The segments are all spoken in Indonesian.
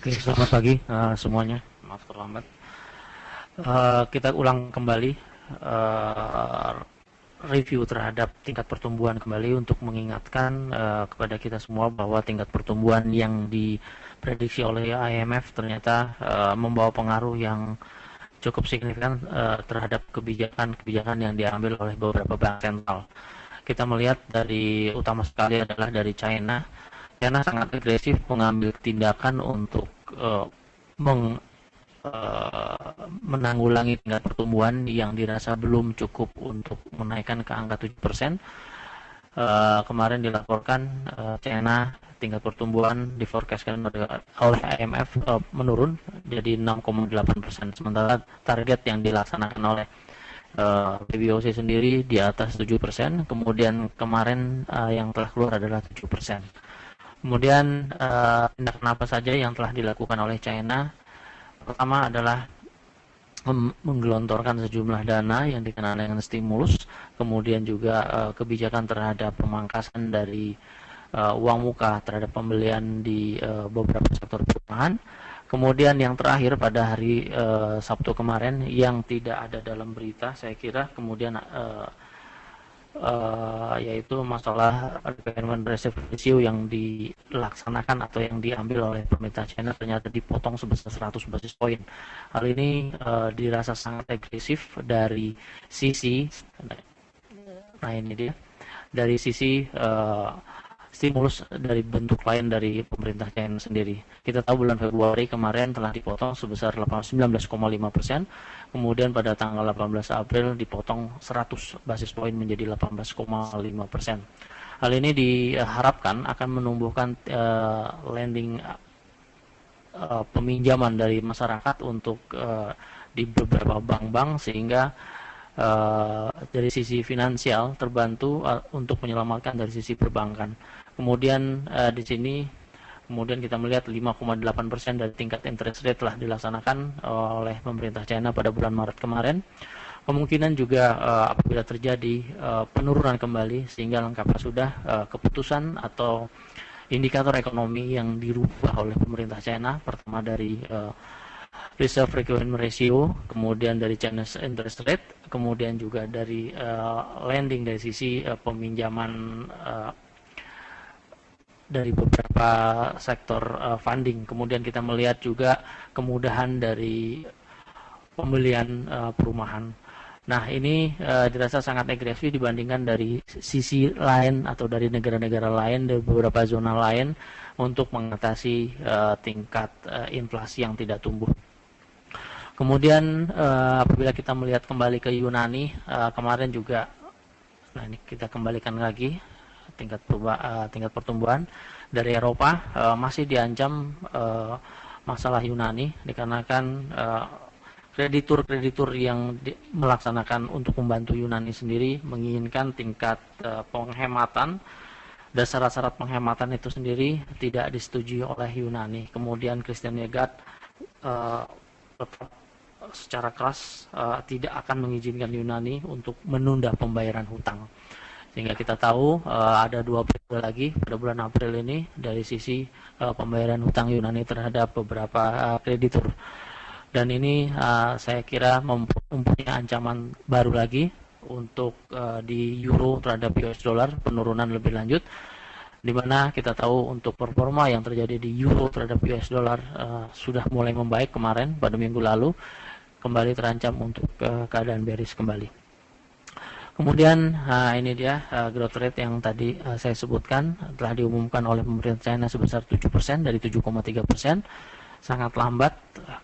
Oke, selamat pagi semuanya. Maaf terlambat. Kita ulang kembali uh, review terhadap tingkat pertumbuhan kembali untuk mengingatkan kepada kita semua bahwa tingkat pertumbuhan yang diprediksi oleh IMF ternyata membawa pengaruh yang cukup signifikan terhadap kebijakan-kebijakan yang diambil oleh beberapa bank sentral. Kita melihat dari utama sekali adalah dari China. China sangat agresif mengambil tindakan untuk meng menanggulangi tingkat pertumbuhan yang dirasa belum cukup untuk menaikkan ke angka 7%. Kemarin dilaporkan China tingkat pertumbuhan diforecastkan oleh IMF menurun jadi 6,8%, sementara target yang dilaksanakan oleh PBOC sendiri di atas 7%. Kemudian kemarin yang telah keluar adalah 7%. Kemudian tindakan apa saja yang telah dilakukan oleh China? Pertama adalah menggelontorkan sejumlah dana yang dikenal dengan stimulus, kemudian juga kebijakan terhadap pemangkasan dari uang muka terhadap pembelian di beberapa sektor perumahan. Kemudian yang terakhir pada hari Sabtu kemarin yang tidak ada dalam berita, saya kira, kemudian yaitu masalah repayment reserve ratio yang dilaksanakan atau yang diambil oleh pemerintah China ternyata dipotong sebesar 100 basis poin. Hal ini dirasa sangat agresif dari sisi, nah ini dia, dari sisi stimulus dari bentuk lain dari pemerintah China sendiri. Kita tahu bulan Februari kemarin telah dipotong sebesar 19,5%, kemudian pada tanggal 18 April dipotong 100 basis poin menjadi 18,5%. Hal ini diharapkan akan menumbuhkan lending peminjaman dari masyarakat untuk di beberapa bank-bank, sehingga dari sisi finansial terbantu untuk menyelamatkan dari sisi perbankan. Kemudian di sini kemudian kita melihat 5,8% dari tingkat interest rate telah dilaksanakan oleh pemerintah China pada bulan Maret kemarin. Kemungkinan juga apabila terjadi penurunan kembali, sehingga lengkapnya sudah keputusan atau indikator ekonomi yang dirubah oleh pemerintah China, pertama dari reserve requirement ratio, kemudian dari China's interest rate, kemudian juga dari lending dari sisi peminjaman dari beberapa sektor funding. Kemudian kita melihat juga kemudahan dari pembelian perumahan. Nah, ini dirasa sangat agresif dibandingkan dari sisi lain atau dari negara-negara lain, dari beberapa zona lain, untuk mengatasi tingkat inflasi yang tidak tumbuh. Kemudian apabila kita melihat kembali ke Yunani, kemarin juga, nah ini kita kembalikan lagi tingkat pertumbuhan dari Eropa masih diancam masalah Yunani, dikarenakan kreditur-kreditur yang melaksanakan untuk membantu Yunani sendiri menginginkan tingkat penghematan dan syarat-syarat penghematan itu sendiri tidak disetujui oleh Yunani. Kemudian Christine Lagarde tetap secara keras tidak akan mengizinkan Yunani untuk menunda pembayaran hutang. Sehingga kita tahu ada 2 periode lagi pada bulan April ini dari sisi pembayaran hutang Yunani terhadap beberapa kreditur. Dan ini saya kira mempunyai ancaman baru lagi untuk di euro terhadap US dollar, penurunan lebih lanjut, di mana kita tahu untuk performa yang terjadi di euro terhadap US dollar sudah mulai membaik kemarin pada minggu lalu, kembali terancam untuk keadaan bearish kembali. Kemudian ini dia growth rate yang tadi saya sebutkan, telah diumumkan oleh pemerintah China sebesar 7% dari 7,3%, sangat lambat.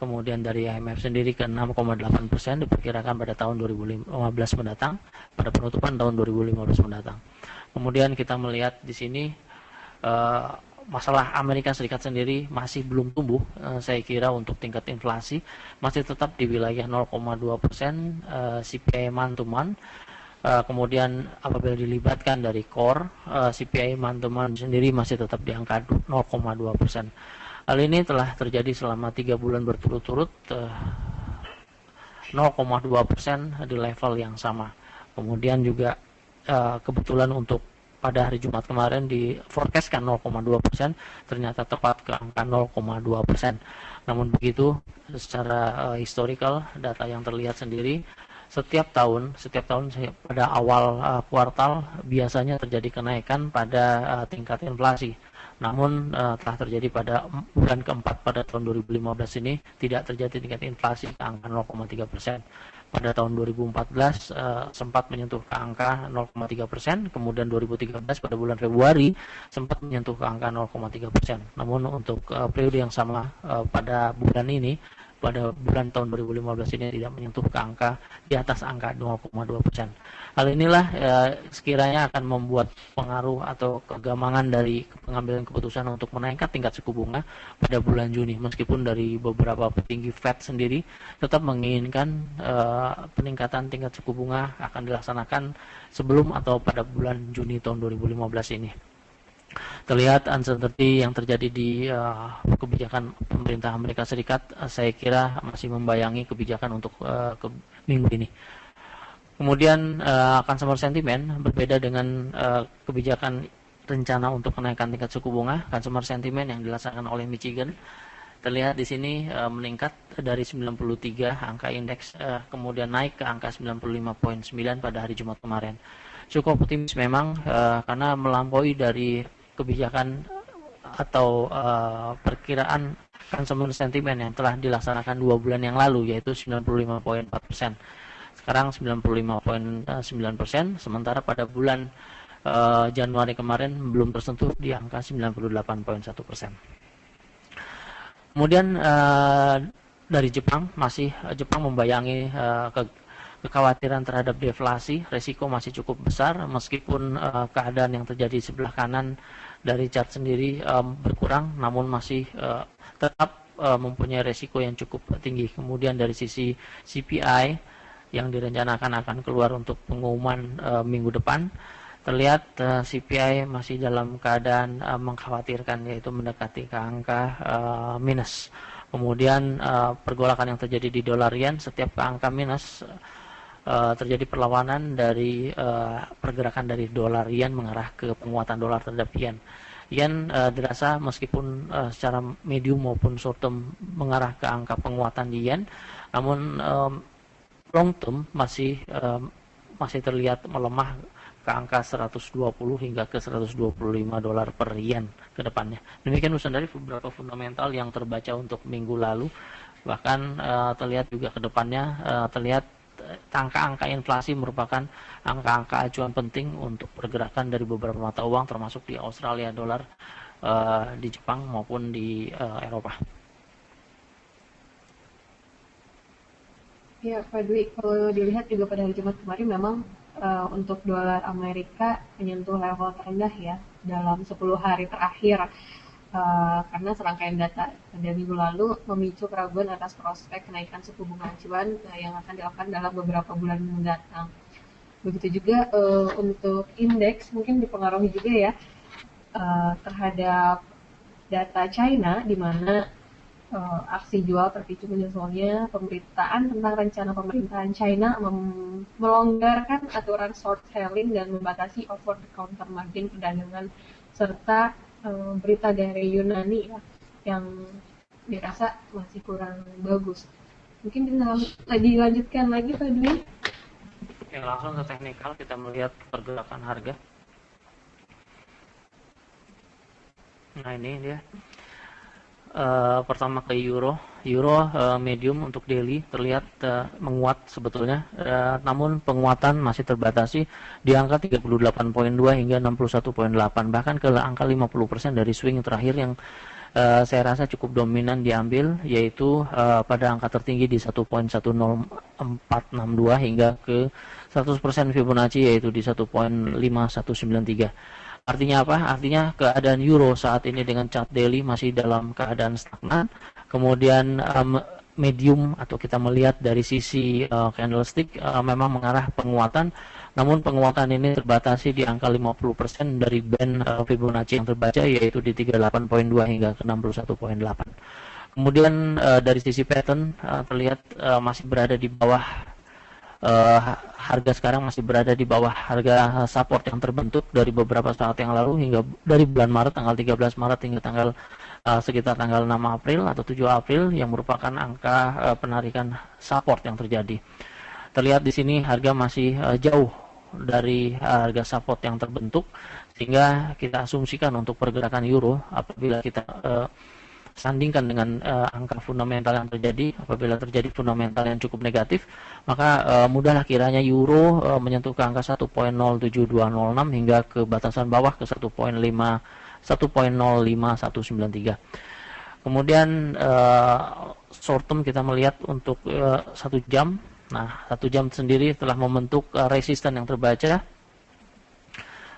Kemudian dari IMF sendiri ke 6,8%, diperkirakan pada tahun 2015 mendatang, pada penutupan tahun 2015 mendatang. Kemudian kita melihat di sini masalah Amerika Serikat sendiri masih belum tumbuh, saya kira untuk tingkat inflasi masih tetap di wilayah 0,2% CPI month to month. Kemudian apabila dilibatkan dari core, CPI month to month sendiri masih tetap di angka 0,2%. Hal ini telah terjadi selama 3 bulan berturut-turut, 0,2% di level yang sama. Kemudian juga kebetulan untuk pada hari Jumat kemarin di forecastkan 0,2%, ternyata tepat ke angka 0,2%. Namun begitu, secara historical data yang terlihat sendiri, setiap tahun pada awal kuartal biasanya terjadi kenaikan pada tingkat inflasi. Namun telah terjadi pada bulan keempat pada tahun 2015 ini tidak terjadi tingkat inflasi ke angka 0,3%. Pada tahun 2014 sempat menyentuh ke angka 0,3%, kemudian 2013 pada bulan Februari sempat menyentuh ke angka 0,3%. Namun untuk periode yang sama pada bulan ini, pada bulan tahun 2015 ini tidak menyentuh ke angka di atas angka 0,2%. Hal inilah sekiranya akan membuat pengaruh atau kegamangan dari pengambilan keputusan untuk menaikkan tingkat suku bunga pada bulan Juni, meskipun dari beberapa petinggi Fed sendiri tetap menginginkan peningkatan tingkat suku bunga akan dilaksanakan sebelum atau pada bulan Juni tahun 2015 ini. Terlihat uncertainty yang terjadi di kebijakan pemerintah Amerika Serikat, saya kira masih membayangi kebijakan untuk minggu ini. Kemudian consumer sentiment berbeda dengan kebijakan rencana untuk kenaikan tingkat suku bunga. Consumer sentiment yang dilaksanakan oleh Michigan terlihat di sini meningkat dari 93 angka indeks, kemudian naik ke angka 95,9 pada hari Jumat kemarin. Cukup optimis memang karena melampaui dari kebijakan atau perkiraan consumer sentiment yang telah dilaksanakan 2 bulan yang lalu, yaitu 95,4%. Sekarang 95,9%, sementara pada bulan Januari kemarin belum tersentuh di angka 98,1%. Kemudian dari Jepang membayangi kekhawatiran terhadap deflasi, resiko masih cukup besar meskipun keadaan yang terjadi sebelah kanan dari chart sendiri berkurang, namun masih tetap mempunyai resiko yang cukup tinggi. Kemudian dari sisi CPI yang direncanakan akan keluar untuk pengumuman minggu depan, terlihat CPI masih dalam keadaan mengkhawatirkan, yaitu mendekati ke angka minus. Kemudian pergolakan yang terjadi di dolar yen, setiap ke angka minus terjadi perlawanan dari pergerakan dari dolar yen mengarah ke penguatan dolar terhadap yen. Yen dirasa meskipun secara medium maupun short term mengarah ke angka penguatan di yen, namun long term masih terlihat melemah ke angka 120 hingga ke 125 dolar per yen ke depannya. Demikian urusan dari beberapa fundamental yang terbaca untuk minggu lalu. Bahkan terlihat juga ke depannya terlihat angka-angka inflasi merupakan angka-angka acuan penting untuk pergerakan dari beberapa mata uang, termasuk di Australia dolar, di Jepang maupun di Eropa. Ya, Pak Dwi, kalau dilihat juga pada hari Jumat kemarin memang untuk dolar Amerika menyentuh level terendah ya dalam 10 hari terakhir, karena serangkaian data pada minggu lalu memicu keraguan atas prospek kenaikan suku bunga acuan yang akan dilakukan dalam beberapa bulan mendatang. Begitu juga untuk indeks mungkin dipengaruhi juga ya terhadap data China, di mana aksi jual terpicu menyusulnya pemberitaan tentang rencana pemerintahan China melonggarkan aturan short selling dan membatasi over the counter margin perdagangan, serta berita dari Yunani ya, yang dirasa masih kurang bagus. Mungkin dilanjutkan lagi Pak Dwi. Yang langsung ke teknikal, kita melihat pergerakan harga. Nah ini dia. Pertama ke euro medium untuk daily terlihat menguat sebetulnya, namun penguatan masih terbatasi di angka 38,2 hingga 61,8, bahkan ke angka 50% dari swing terakhir yang saya rasa cukup dominan diambil, yaitu pada angka tertinggi di 1.10462 hingga ke 100% Fibonacci, yaitu di 1.5193. Artinya apa? Artinya keadaan euro saat ini dengan chart daily masih dalam keadaan stagnan. Kemudian medium atau kita melihat dari sisi candlestick memang mengarah penguatan, namun penguatan ini terbatasi di angka 50% dari band Fibonacci yang terbaca, yaitu di 38,2 hingga ke 61,8. Kemudian dari sisi pattern terlihat masih berada di bawah harga sekarang masih berada di bawah harga support yang terbentuk dari beberapa saat yang lalu, hingga dari bulan Maret, tanggal 13 Maret hingga sekitar tanggal 6 April atau 7 April, yang merupakan angka penarikan support yang terjadi. Terlihat di sini harga masih jauh dari harga support yang terbentuk, sehingga kita asumsikan untuk pergerakan euro, apabila kita sandingkan dengan angka fundamental yang terjadi, apabila terjadi fundamental yang cukup negatif, maka mudahlah kiranya euro menyentuh ke angka 1.07206 hingga ke batasan bawah ke 1.05193. Kemudian short term kita melihat untuk 1 jam. Nah, 1 jam sendiri telah membentuk resisten yang terbaca.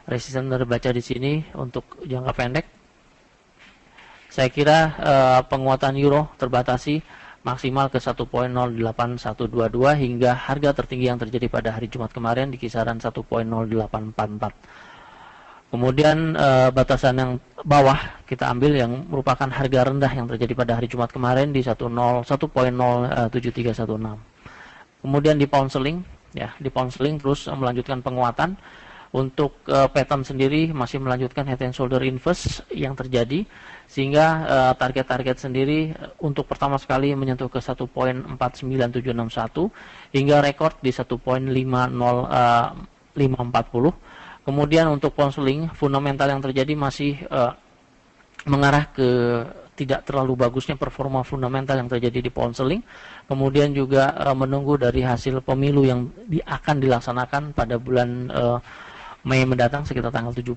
Resisten terbaca di sini untuk jangka pendek. Saya kira penguatan euro terbatasi maksimal ke 1.08122 hingga harga tertinggi yang terjadi pada hari Jumat kemarin di kisaran 1.0844. Kemudian batasan yang bawah kita ambil yang merupakan harga rendah yang terjadi pada hari Jumat kemarin di 1.07316. Kemudian di pound sterling, ya, di pound sterling terus melanjutkan penguatan. Untuk pattern sendiri masih melanjutkan head and shoulder inverse yang terjadi, sehingga target-target sendiri untuk pertama sekali menyentuh ke 1.49761 hingga rekor di 1.50540. Kemudian untuk pound sterling, fundamental yang terjadi masih mengarah ke tidak terlalu bagusnya performa fundamental yang terjadi di pound sterling. Kemudian juga menunggu dari hasil pemilu yang akan dilaksanakan pada bulan Mei mendatang sekitar tanggal 7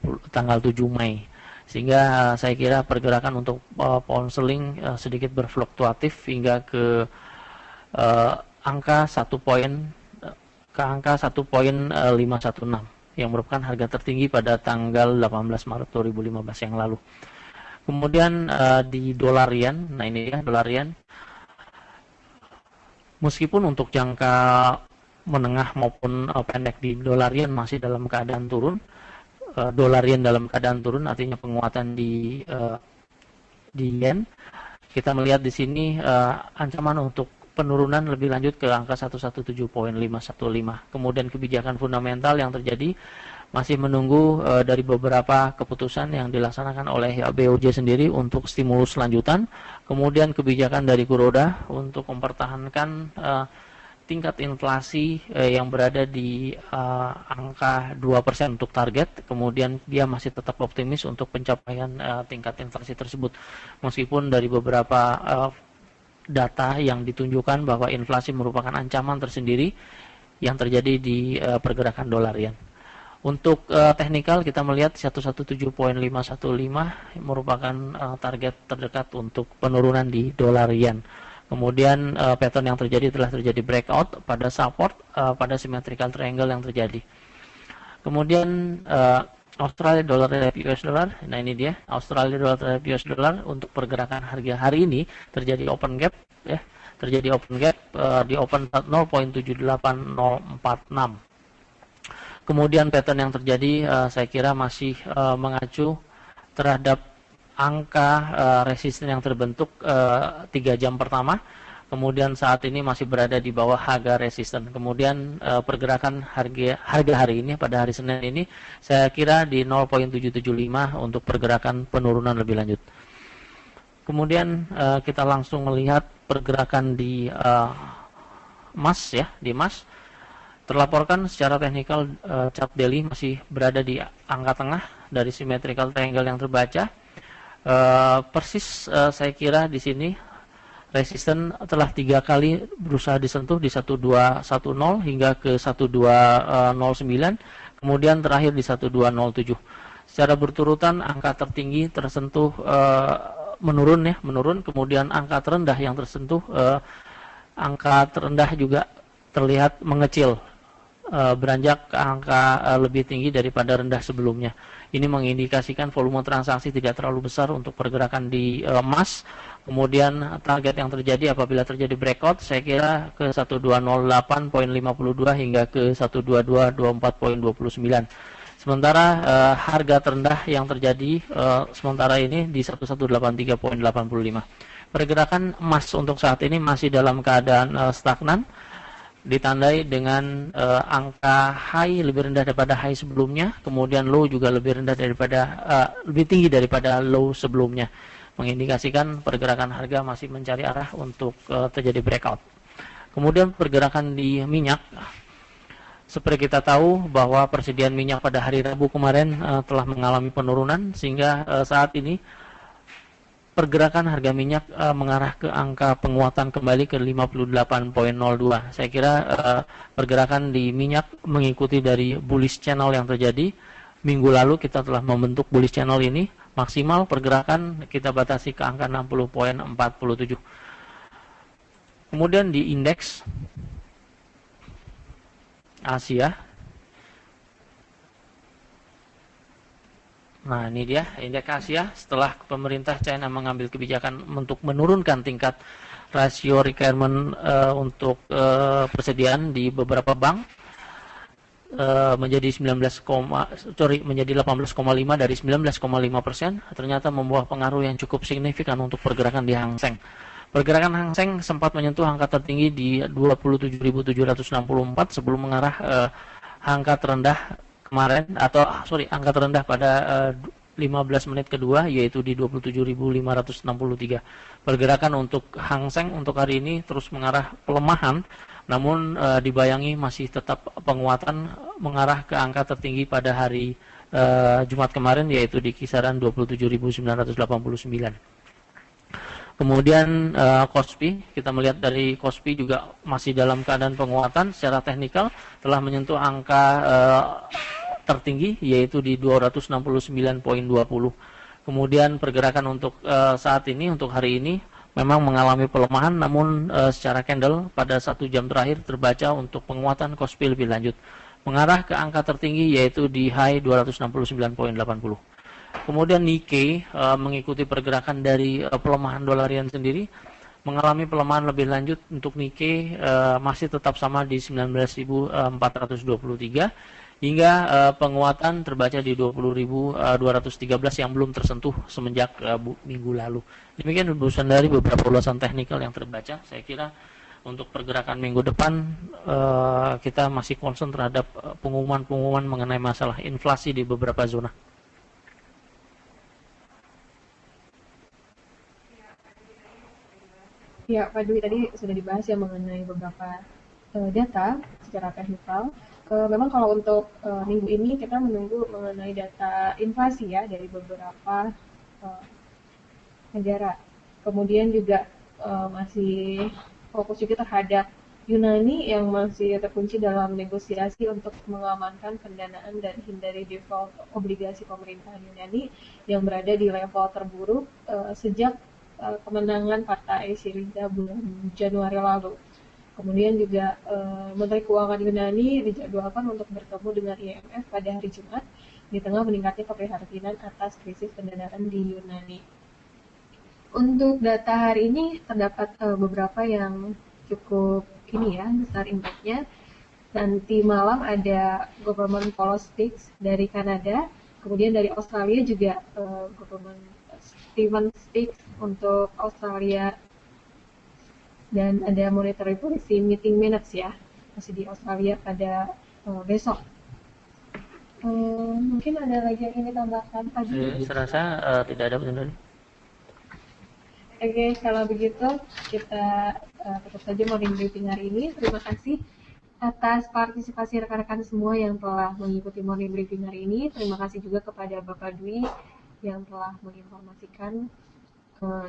Mei. Sehingga saya kira pergerakan untuk pound sterling sedikit berfluktuatif hingga ke angka 1.516 yang merupakan harga tertinggi pada tanggal 18 Maret 2015 yang lalu. Kemudian di dolar yen, nah ini ya dolar yen. Meskipun untuk jangka menengah maupun pendek di dolar yen masih dalam keadaan turun, dolar yen dalam keadaan turun, artinya penguatan di yen. Kita melihat di sini ancaman untuk penurunan lebih lanjut ke angka 117.515. Kemudian kebijakan fundamental yang terjadi masih menunggu dari beberapa keputusan yang dilaksanakan oleh BOJ sendiri untuk stimulus lanjutan. Kemudian kebijakan dari Kuroda untuk mempertahankan tingkat inflasi yang berada di angka 2% untuk target. Kemudian dia masih tetap optimis untuk pencapaian tingkat inflasi tersebut, meskipun dari beberapa data yang ditunjukkan bahwa inflasi merupakan ancaman tersendiri yang terjadi di pergerakan dolar yen. Untuk teknikal kita melihat 117.515 merupakan target terdekat untuk penurunan di dolar yen. Kemudian pattern yang terjadi telah terjadi breakout pada support pada symmetrical triangle yang terjadi. Kemudian Australia dollar terhadap US dollar, nah ini dia Australia dollar terhadap US dollar untuk pergerakan harga hari ini terjadi open gap, ya, terjadi open gap di open 0.78046. Kemudian pattern yang terjadi saya kira masih mengacu terhadap angka resisten yang terbentuk 3 jam pertama. Kemudian saat ini masih berada di bawah harga resisten. Kemudian pergerakan harga hari ini pada hari Senin ini saya kira di 0.775 untuk pergerakan penurunan lebih lanjut. Kemudian kita langsung melihat pergerakan di emas, ya, di emas. Terlaporkan secara teknikal chart daily masih berada di angka tengah dari symmetrical triangle yang terbaca. Persis saya kira di sini resisten telah 3 kali berusaha disentuh di 1210 hingga ke 1209, kemudian terakhir di 1207. Secara berturutan angka tertinggi tersentuh menurun, kemudian angka terendah yang tersentuh, angka terendah juga terlihat mengecil, beranjak ke angka lebih tinggi daripada rendah sebelumnya. Ini mengindikasikan volume transaksi tidak terlalu besar untuk pergerakan di emas. Kemudian target yang terjadi apabila terjadi breakout saya kira ke 1208.52 hingga ke 12224.29. Sementara harga terendah yang terjadi sementara ini di 1183.85. Pergerakan emas untuk saat ini masih dalam keadaan stagnan. ditandai dengan angka high lebih rendah daripada high sebelumnya, kemudian low juga lebih rendah daripada lebih tinggi daripada low sebelumnya, mengindikasikan pergerakan harga masih mencari arah untuk terjadi breakout. Kemudian pergerakan di minyak, seperti kita tahu bahwa persediaan minyak pada hari Rabu kemarin telah mengalami penurunan, sehingga saat ini pergerakan harga minyak mengarah ke angka penguatan kembali ke 58.02. Saya kira pergerakan di minyak mengikuti dari bullish channel yang terjadi. Minggu lalu kita telah membentuk bullish channel ini, maksimal pergerakan kita batasi ke angka 60.47. Kemudian di indeks Asia, nah ini dia indeks Asia setelah pemerintah China mengambil kebijakan untuk menurunkan tingkat rasio requirement untuk persediaan di beberapa bank menjadi 18,5 dari 19,5%, ternyata membawa pengaruh yang cukup signifikan untuk pergerakan di Hang Seng. Pergerakan Hang Seng sempat menyentuh angka tertinggi di 27.764 sebelum mengarah angka terendah kemarin, angka terendah pada 15 menit kedua, yaitu di 27.563. Pergerakan untuk Hang Seng untuk hari ini terus mengarah pelemahan, namun dibayangi masih tetap penguatan mengarah ke angka tertinggi pada hari Jumat kemarin, yaitu di kisaran 27.989. Kemudian Kospi, kita melihat dari Kospi juga masih dalam keadaan penguatan secara teknikal, telah menyentuh angka tertinggi yaitu di 269.20. Kemudian pergerakan untuk saat ini, untuk hari ini memang mengalami pelemahan, namun secara candle pada 1 jam terakhir terbaca untuk penguatan Kospi lebih lanjut mengarah ke angka tertinggi yaitu di high 269.80. Kemudian Nikkei mengikuti pergerakan dari pelemahan dolar yen sendiri, mengalami pelemahan lebih lanjut. Untuk Nikkei masih tetap sama di 19.423 hingga penguatan terbaca di 20.213 yang belum tersentuh semenjak minggu lalu. Demikian ulasan dari beberapa ulasan teknikal yang terbaca. Saya kira untuk pergerakan minggu depan kita masih concern terhadap pengumuman-pengumuman mengenai masalah inflasi di beberapa zona. Ya, Pak Dwi, tadi sudah dibahas ya mengenai beberapa data secara teknikal. Memang kalau untuk minggu ini kita menunggu mengenai data inflasi ya dari beberapa negara. Kemudian juga masih fokus juga terhadap Yunani yang masih terkunci dalam negosiasi untuk mengamankan pendanaan dan hindari default obligasi pemerintahan Yunani yang berada di level terburuk sejak kemenangan Partai Syriza bulan Januari lalu. Kemudian juga Menteri Keuangan Yunani dijadwalkan untuk bertemu dengan IMF pada hari Jumat di tengah meningkatnya keprihatinan atas krisis pendanaan di Yunani. Untuk data hari ini terdapat beberapa yang cukup besar impact-nya. Nanti malam ada government politics dari Kanada, kemudian dari Australia juga government Stephen Speaks untuk Australia, dan ada monetary policy meeting minutes ya, masih di Australia pada besok. Mungkin ada lagi yang ingin tambahkan tadi? Saya rasa tidak ada benar. Oke, kalau begitu kita tutup saja morning briefing hari ini. Terima kasih atas partisipasi rekan-rekan semua yang telah mengikuti morning briefing hari ini. Terima kasih juga kepada Bapak Dwi yang telah menginformasikan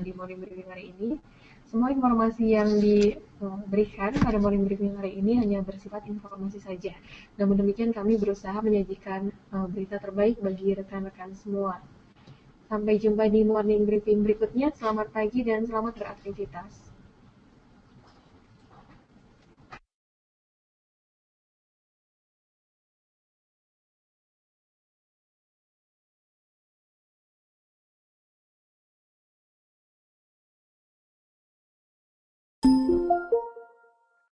di morning briefing hari ini. Semua informasi yang diberikan pada morning briefing hari ini hanya bersifat informasi saja. Namun demikian kami berusaha menyajikan berita terbaik bagi rekan-rekan semua. Sampai jumpa di morning briefing berikutnya. Selamat pagi dan selamat beraktivitas.